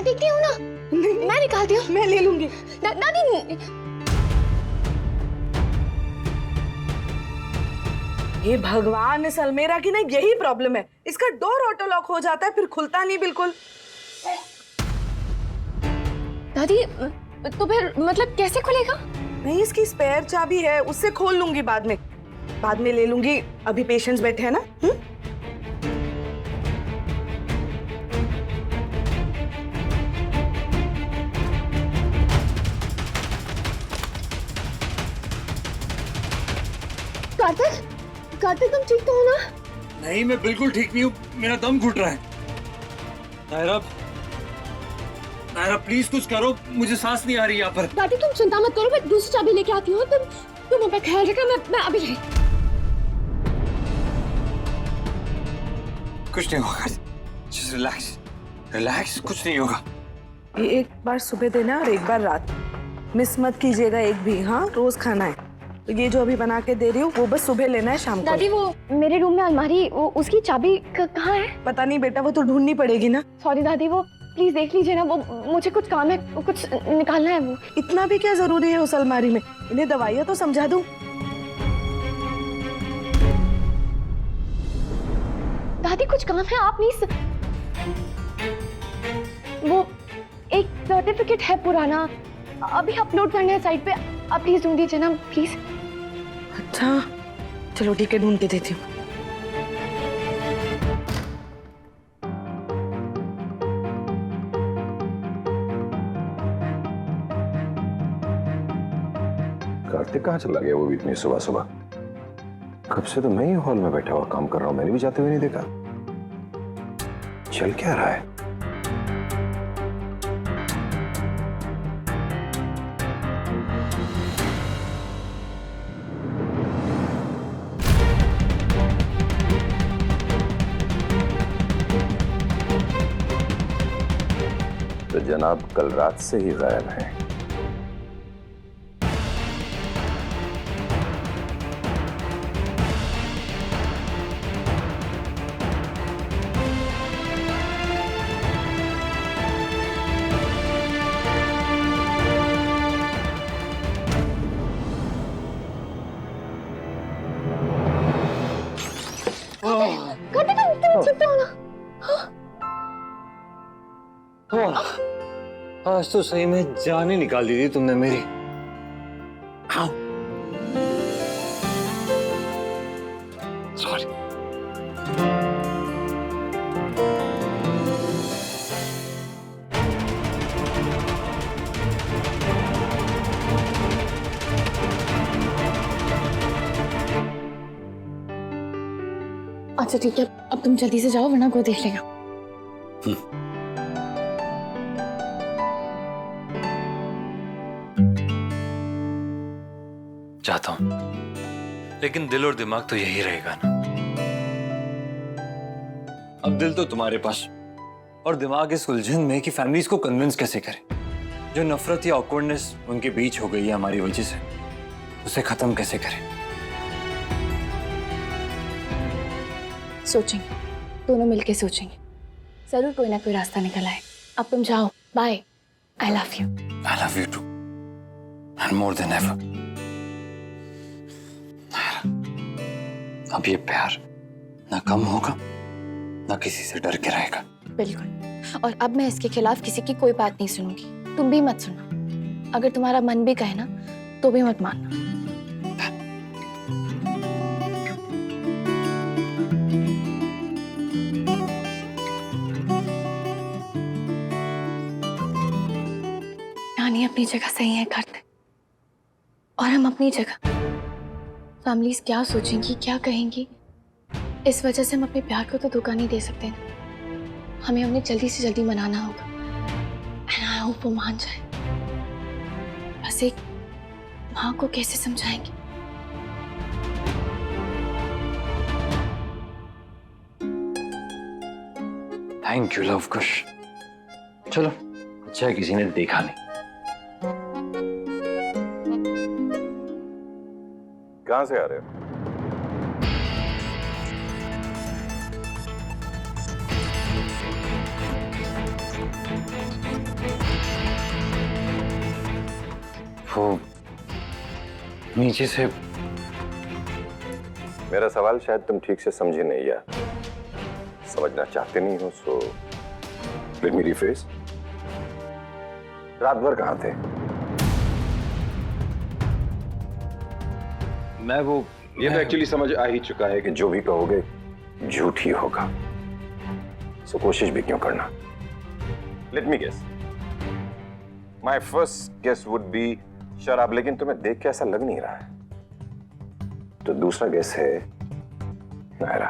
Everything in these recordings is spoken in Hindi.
मैं देखती हूँ ना। नहीं, मैं निकालती हूँ। मैं ले लूंगी। दादी। ये भगवान, इस अलमेरा की ना यही प्रॉब्लम है, इसका डोर ऑटो लॉक हो जाता है फिर खुलता नहीं बिल्कुल। दादी तो फिर मतलब कैसे खुलेगा? नहीं, इसकी स्पेयर चाबी है, उससे खोल लूंगी बाद में ले लूंगी। अभी पेशेंट्स बैठे हैं ना। कार्तिक तुम ठीक तो हो ना? नहीं, मैं बिल्कुल ठीक नहीं हूँ, मेरा दम घुट रहा है। नायरा प्लीज कुछ करो, मुझे सांस नहीं आ रही यहाँ पर। दादी तुम चिंता मत करो, मैं दूसरी चाबी लेके आती हूँ। तुम अपना ख्याल रखना, मैं अभी रही। कुछ नहीं होगा, जस्ट रिलैक्स, कुछ नहीं होगा। ये एक बार सुबह देना और एक बार रात, मिस मत कीजिएगा एक भी। हाँ, रोज खाना है। तो ये जो अभी बना के दे रही हूँ वो बस सुबह लेना है, शाम को। दादी वो मेरे रूम में अलमारी, उसकी चाबी कहाँ है? पता नहीं बेटा, वो तो ढूंढनी पड़ेगी ना। सॉरी दादी, वो प्लीज देख लीजिए ना, वो मुझे कुछ काम है, कुछ निकालना है। वो इतना भी क्या जरूरी है उस अलमारी में? इन्हें दवाइयाँ तो समझा दूं। दादी कुछ काम है, आप नहीं वो एक सर्टिफिकेट है पुराना, अभी अपलोड करना है साइट पे, आप प्लीज ढूंढ दीजिए ना प्लीज। अच्छा चलो ठीक है, ढूंढ के देती हूँ। कार्तिक कहाँ चला गया वो भी इतनी सुबह सुबह? कब से तो मैं ही हॉल में बैठा हुआ काम कर रहा हूँ, मैंने भी जाते हुए नहीं देखा। चल क्या रहा है? तो जनाब कल रात से ही गायब हैं। तुम ठीक तो हो ना? आज तो सही में जान ही निकाल दी थी तुमने मेरी। सॉरी। अच्छा ठीक है, अब तुम जल्दी से जाओ वरना कोई देख लेगा। चाहता हूं, लेकिन दिल और दिमाग तो यही रहेगा ना। अब दिल तो तुम्हारे पास और दिमाग इस उलझन में कि फैमिलीज को कन्विंस कैसे करें। जो नफरत या ऑकवर्डनेस उनके बीच हो गई है हमारी वजह से, उसे खत्म कैसे करें। सोचेंगे, दोनों मिलके सोचेंगे, जरूर कोई ना कोई रास्ता निकल आए। अब तुम जाओ, bye, I love you. I love you too, and more than ever. अब ये प्यार ना कम होगा, ना किसी से डर के रहेगा। बिल्कुल, और अब मैं इसके खिलाफ किसी की कोई बात नहीं सुनूंगी। तुम भी मत सुनो, अगर तुम्हारा मन भी कहे ना तो भी मत मानना। नानी अपनी जगह सही है करते, और हम अपनी जगह। फैमिलीज क्या सोचेंगी, क्या कहेंगी, इस वजह से हम अपने प्यार को तो धोखा नहीं दे सकते ना। हमें उन्हें जल्दी से जल्दी मनाना होगा। एंड आई होप वो मान जाए। बस एक माँ को कैसे समझाएंगे? थैंक यू लव कुश। चलो, अच्छा है किसी ने देखा नहीं। कहाँ से आ रहे हो? वो नीचे से। मेरा सवाल शायद तुम ठीक से समझे नहीं या समझना चाहते नहीं हो, सो लेट मी रिफ्रेज। रात भर कहाँ थे? मैं वो ये तो एक्चुअली समझ आ ही चुका है कि जो भी कहोगे झूठ ही होगा, सो कोशिश भी क्यों करना। Let me guess. My first guess would be शराब, लेकिन तुम्हें देख के ऐसा लग नहीं रहा है, तो दूसरा गेस है नायरा।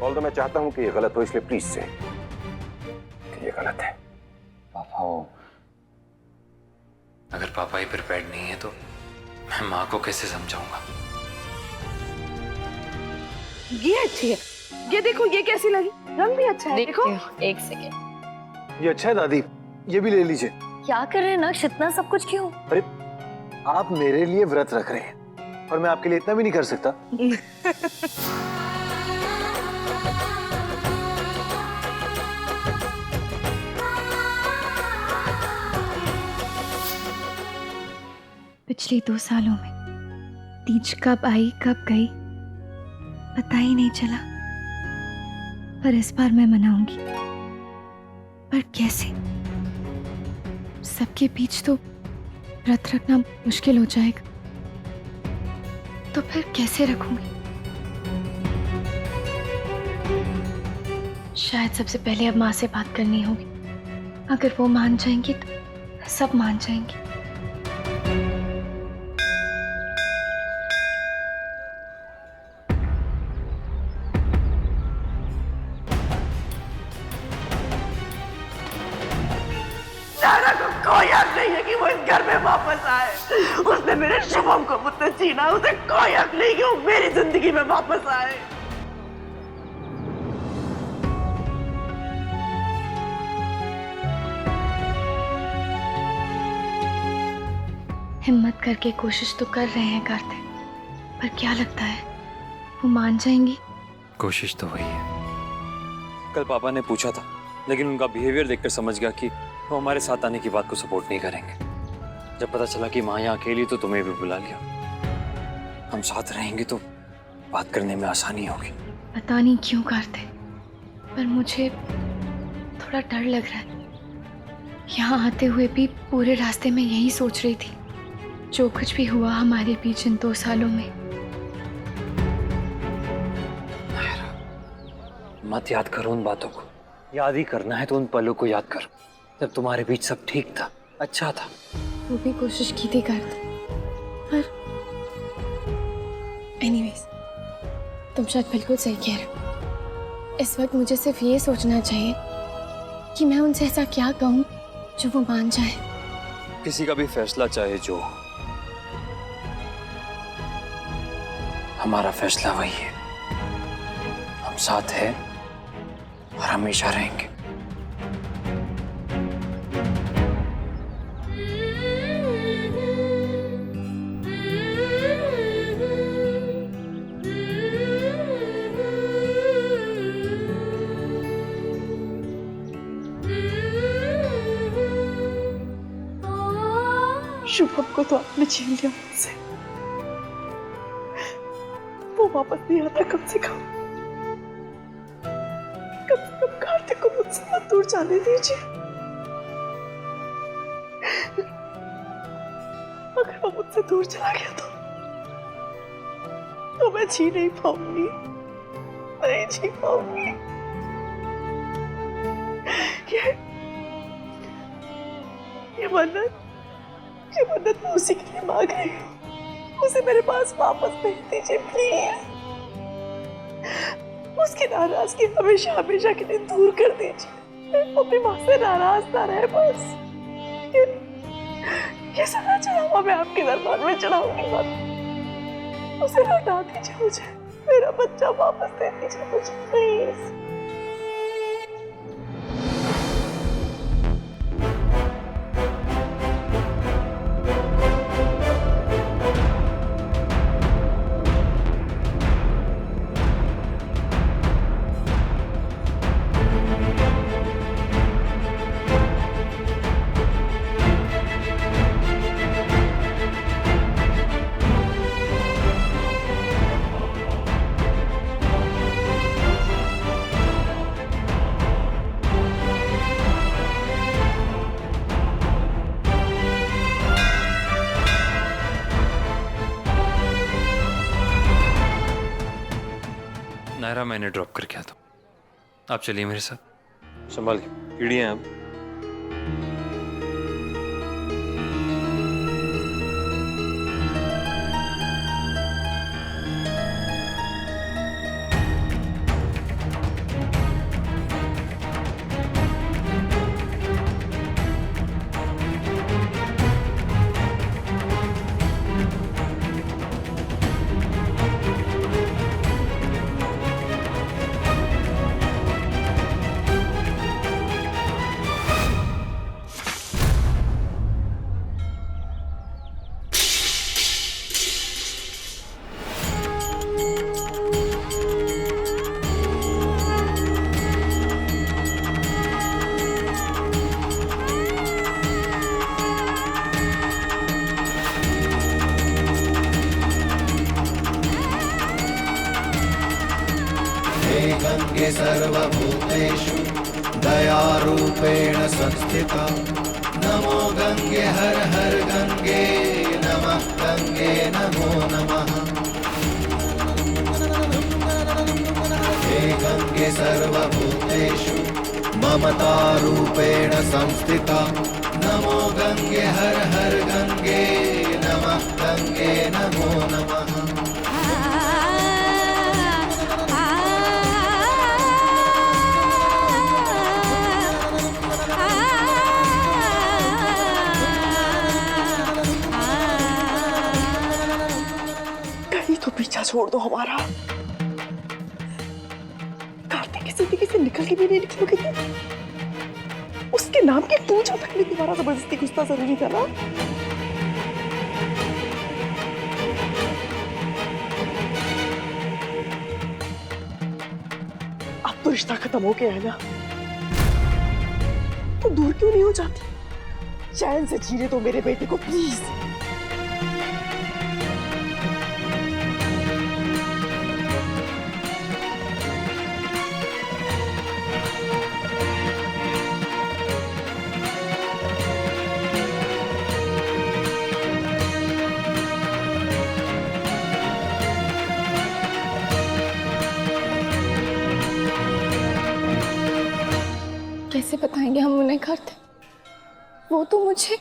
ऑल्दो मैं चाहता हूं कि ये गलत हो, इसलिए प्लीज से कि ये गलत है। पापा हो, अगर पापा ही प्रिपेयर्ड नहीं है तो मैं माँ को कैसे समझाऊंगा? ये अच्छी है, ये देखो, ये कैसी लगी? रंग भी अच्छा है, देखो। एक सेकेंड, ये अच्छा है दादी, ये भी ले लीजिए। क्या कर रहे हैं नक्श, इतना सब कुछ क्यों? अरे आप मेरे लिए व्रत रख रहे हैं और मैं आपके लिए इतना भी नहीं कर सकता। पिछले 2 सालों में तीज कब आई कब गई पता ही नहीं चला, पर इस बार मैं मनाऊंगी। पर कैसे? सबके बीच तो व्रत रखना मुश्किल हो जाएगा, तो फिर कैसे रखूंगी? शायद सबसे पहले अब माँ से बात करनी होगी। अगर वो मान जाएंगी तो सब मान जाएंगे। नायरा को कोई हक नहीं है कि वो इस घर में वापस आए। उसने मेरे शुभम को मुझसे छीना, उसे कोई हक नहीं कि वो मेरी जिंदगी में वापस आए। हिम्मत करके कोशिश तो कर रहे हैं कार्तिक, पर क्या लगता है वो मान जाएंगी? कोशिश तो हुई है। कल पापा ने पूछा था, लेकिन उनका बिहेवियर देखकर समझ गया कि वो हमारे साथ आने की बात को सपोर्ट नहीं करेंगे। जब पता चला कि माँ यहाँ अकेली तो तुम्हें भी बुला लिया। हम साथ रहेंगे तो बात करने में आसानी होगी। पता नहीं क्यों कार्तिक, पर मुझे थोड़ा डर लग रहा है। यहाँ आते हुए भी पूरे रास्ते में यही सोच रही थी, जो कुछ भी हुआ हमारे बीच इन 2 सालों में। मत याद करो उन बातों को, याद ही करना है तो उन पलों को याद करो जब तुम्हारे बीच सब ठीक था, अच्छा था। वो भी कोशिश की थी कार्तिक, पर एनीवेज तुम शायद बिल्कुल सही कह रहे हो। इस वक्त मुझे सिर्फ ये सोचना चाहिए कि मैं उनसे ऐसा क्या कहूँ जो वो मान जाए। किसी का भी फैसला चाहे जो हो, हमारा फैसला वही है। हम साथ हैं और हमेशा रहेंगे। शुभम को तो आपने छीन लिया मुझसे, वो वापस नहीं आता। कम से कम कार्तिक को मुझसे मत दूर जाने दीजिए। अगर वो मुझसे दूर चला गया तो मैं जी नहीं पाऊंगी, नहीं जी पाऊंगी। ये मन्नत मैं उसी के लिए मांग रही हूँ। उसे मेरे पास वापस भेज दीजिए प्लीज। उसकी नाराजगी हमेशा हमेशा के लिए दूर कर दीजिए। अपनी माँ से नाराज ना रहे बस। ये सारा चढ़ावा मैं आपके दरबार में चढ़ाऊंगी मत। उसे लौटा दीजिए मुझे, मेरा बच्चा वापस दे दीजिए मुझे प्लीज। नायरा, मैंने ड्रॉप करके आता हूँ, आप चलिए मेरे साथ। संभाल के, कीड़ियाँ हैं अब। गंगे सर्वभूतेषु दयारूपेण संस्थिता नमो गंगे हर हर गंगे नमः गंगे नमो नमः। हे गंगे सर्वभूतेषु ममतारूपेण संस्थिता नमो गंगे हर हर गंगे नमः गंगे नमो नमः। तो पीछा छोड़ दो हमारा। कार्तिक की जिंदगी से निकल के भी नहीं निकलोगे तुम। उसके नाम की पूजा तक में तुम्हारा जबरदस्ती घुसना जरूरी था ना। अब तो रिश्ता खत्म हो गया है ना, तो दूर क्यों नहीं हो जाती? चैन से जीने दो मेरे बेटे को प्लीज। कैसे बताएंगे हम उन्हें करते? वो तो मुझे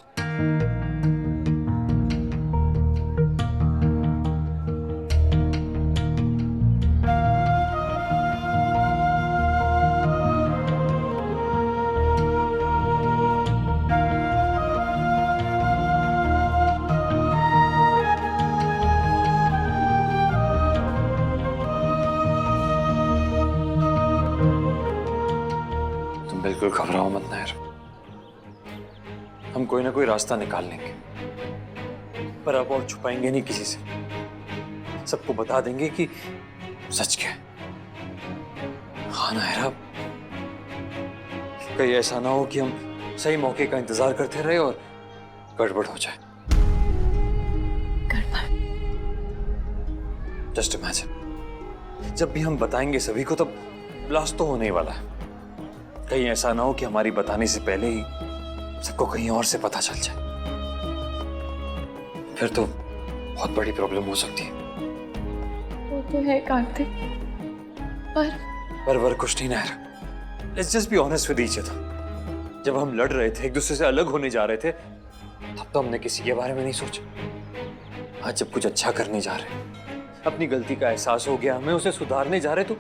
बिल्कुल घबराओ मत नायर, हम कोई ना कोई रास्ता निकाल लेंगे, पर अब और छुपाएंगे नहीं किसी से। सबको बता देंगे कि सच क्या है। हाँ नायरा, कहीं ऐसा ना हो कि हम सही मौके का इंतजार करते रहे और गड़बड़ हो जाए। गड़बड़? जस्ट इमेजिन, जब भी हम बताएंगे सभी को तब ब्लास्ट तो होने ही वाला है। कहीं ऐसा ना हो कि हमारी बताने से पहले ही सबको कहीं और से पता चल जाए, फिर तो बहुत बड़ी प्रॉब्लम हो सकती है। वो तो है कार्तिक, पर कुछ नहीं Naira, let's just be honest with each other. जब हम लड़ रहे थे, एक दूसरे से अलग होने जा रहे थे, तब तो हमने किसी के बारे में नहीं सोचा। आज जब कुछ अच्छा करने जा रहे हैं, अपनी गलती का एहसास हो गया, हमें उसे सुधारने जा रहे, तो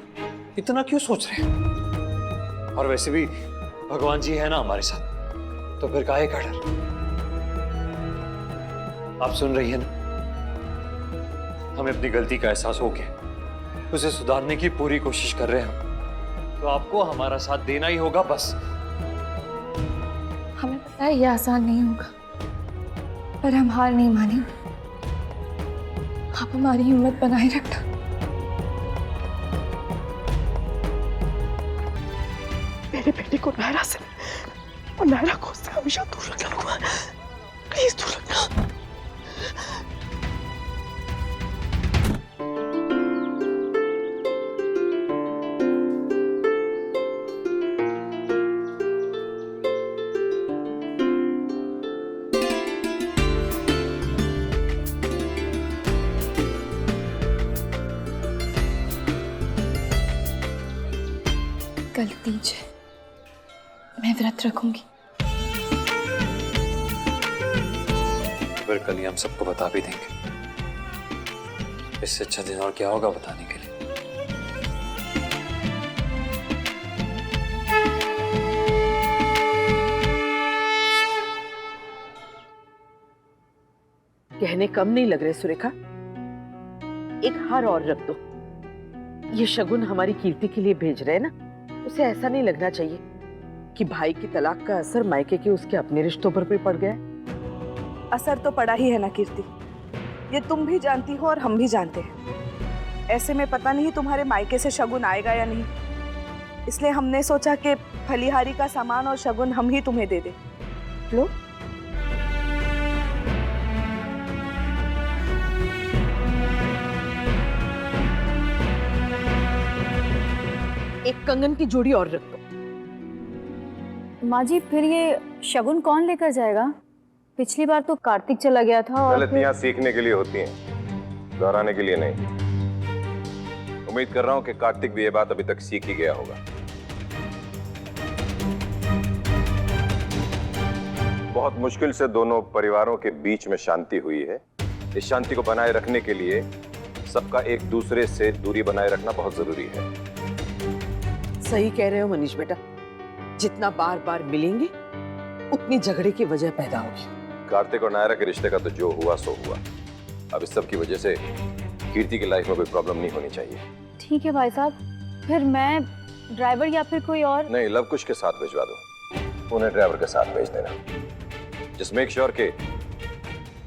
इतना क्यों सोच रहे हैं? और वैसे भी भगवान जी है ना हमारे साथ, तो फिर काहे का डर? आप सुन रही है ना, हमें अपनी गलती का एहसास हो गया, उसे सुधारने की पूरी कोशिश कर रहे हैं हम, तो आपको हमारा साथ देना ही होगा बस। हमें पता है ये आसान नहीं होगा, पर हम हार नहीं मानेंगे। आप हमारी हिम्मत बनाए रखना। मेरे बेटे को नायरा से और नायरा को उससे हमेशा दूर रखना, प्लीज दूर रखना। कल तीज है, मैं व्रत रखूंगी। फिर कल ही हम सबको बता भी देंगे। इससे अच्छा दिन और क्या होगा बताने के लिए। कहने कम नहीं लग रहे सुरेखा, एक हार और रख दो। ये शगुन हमारी कीर्ति के लिए भेज रहे हैं ना, उसे ऐसा नहीं लगना चाहिए कि भाई की तलाक का असर मायके के उसके अपने रिश्तों पर भी पड़ गया है। असर तो पड़ा ही है ना कीर्ति, ये तुम भी जानती हो और हम भी जानते हैं। ऐसे में पता नहीं तुम्हारे मायके से शगुन आएगा या नहीं, इसलिए हमने सोचा कि फलिहारी का सामान और शगुन हम ही तुम्हें दे दें। लो। एक कंगन की जोड़ी और रख दो। माँ जी, फिर ये शगुन कौन लेकर जाएगा? पिछली बार तो कार्तिक चला गया था और गलतियां सीखने के लिए होती हैं, दोहराने के लिए नहीं। उम्मीद कर रहा हूं कि कार्तिक भी ये बात अभी तक सीख ही गया होगा। बहुत मुश्किल से दोनों परिवारों के बीच में शांति हुई है। इस शांति को बनाए रखने के लिए सबका एक दूसरे से दूरी बनाए रखना बहुत जरूरी है। सही कह रहे हो मनीष बेटा, जितना बार बार मिलेंगे उतनी झगड़े की वजह पैदा होगी। कार्तिक और नायरा के रिश्ते का तो जो हुआ सो हुआ। अब इस सब की वजह से कीर्ति की लाइफ में कोई प्रॉब्लम नहीं होनी चाहिए। ठीक है भाई साहब, फिर मैं ड्राइवर या फिर कोई और? नहीं, लवकुश के साथ भिजवा दो, उन्हें ड्राइवर के साथ भेज देना। जस्ट मेक श्योर के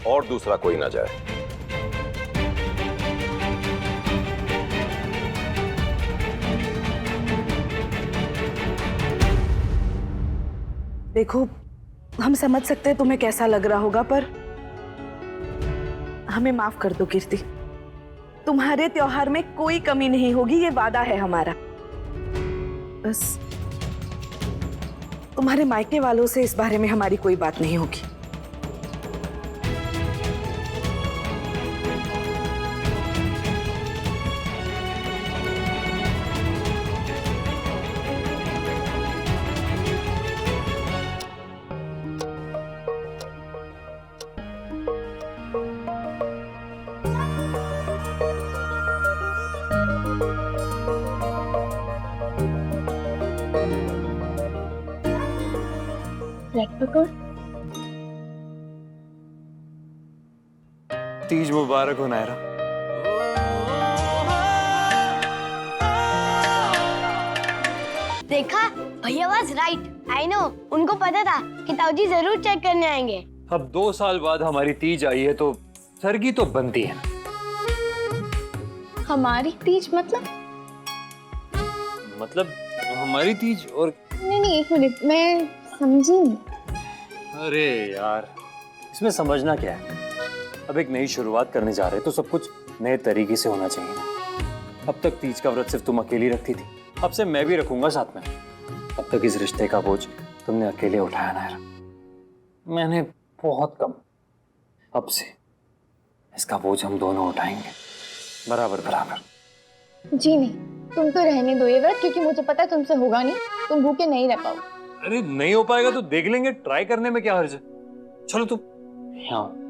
और दूसरा कोई ना जाए। देखो, हम समझ सकते हैं तुम्हें कैसा लग रहा होगा, पर हमें माफ कर दो कीर्ति। तुम्हारे त्योहार में कोई कमी नहीं होगी, ये वादा है हमारा। बस तुम्हारे मायके वालों से इस बारे में हमारी कोई बात नहीं होगी। ब्रेड पकौड़। तीज मुबारक हो नायरा। देखा, भैया वाज राइट। आई नो, उनको पता था कि ताऊजी जरूर चेक करने आएंगे। अब 2 साल बाद हमारी तीज आई है तो सरगी तो बनती है ना। हमारी तीज मतलब हमारी तीज और नहीं, एक मिनट, मैं समझी नहीं। अरे यार, इसमें समझना क्या है? अब एक नई शुरुआत करने जा रहे हैं तो सब कुछ नए तरीके से होना चाहिए ना। अब तक तीज का व्रत सिर्फ तुम अकेली रखती थी, अब से मैं भी रखूंगा साथ में। अब तक इस रिश्ते का बोझ तुमने अकेले उठाया नायरा, मैंने बहुत कम। अब से इसका बोझ हम दोनों उठाएंगे, बराबर बराबर। जी नहीं, तुम तो रहने दो ये व्रत, क्योंकि मुझे पता है तुमसे होगा नहीं, तुम भूखे नहीं रह पाओ। अरे नहीं हो पाएगा तो देख लेंगे, ट्राई करने में क्या हर्ज है। चलो तुम यहाँ।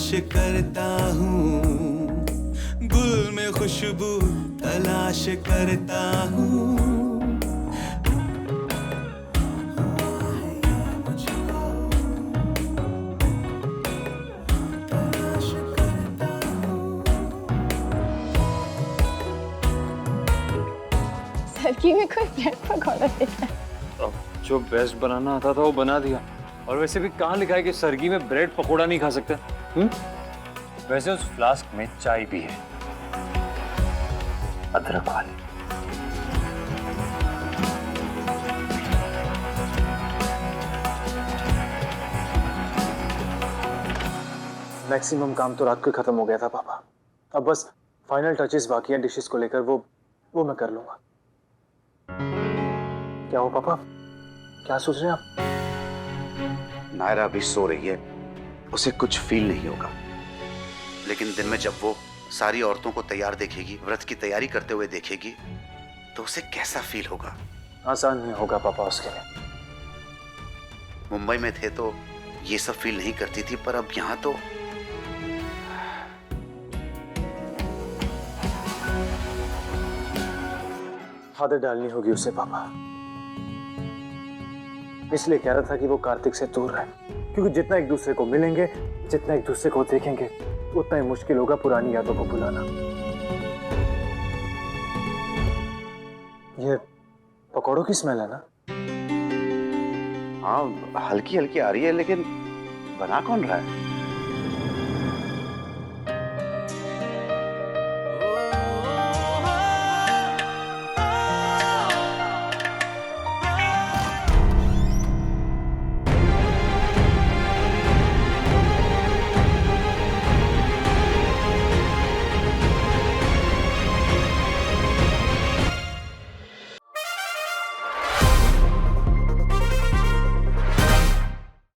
तलाश करता हूँ, गुल में खुशबू तलाश करता हूँ। सरगी में कोई ब्रेड पकौड़ा देखा है? अब जो बेस्ट बनाना आता था वो बना दिया। और वैसे भी कहाँ लिखा है कि सरगी में ब्रेड पकोड़ा नहीं खा सकते? वैसे उस फ्लास्क में चाय भी है, अदरक वाली। मैक्सिमम काम तो रात को खत्म हो गया था पापा। अब बस फाइनल टचेस बाकी हैं डिशेस को लेकर, वो मैं कर लूंगा। क्या हो पापा, क्या सोच रहे हैं आप? नायरा अभी सो रही है, उसे कुछ फील नहीं होगा, लेकिन दिन में जब वो सारी औरतों को तैयार देखेगी, व्रत की तैयारी करते हुए देखेगी, तो उसे कैसा फील होगा? आसान नहीं होगा पापा उसके लिए। मुंबई में थे तो ये सब फील नहीं करती थी, पर अब यहाँ तो आदत डालनी होगी उसे पापा। इसलिए कह रहा था कि वो कार्तिक से दूर रहे, क्योंकि जितना एक दूसरे को मिलेंगे, जितना एक दूसरे को देखेंगे, उतना ही मुश्किल होगा पुरानी यादों को भुलाना। ये पकौड़ों की स्मेल है ना? हाँ, हल्की हल्की आ रही है, लेकिन बना कौन रहा है?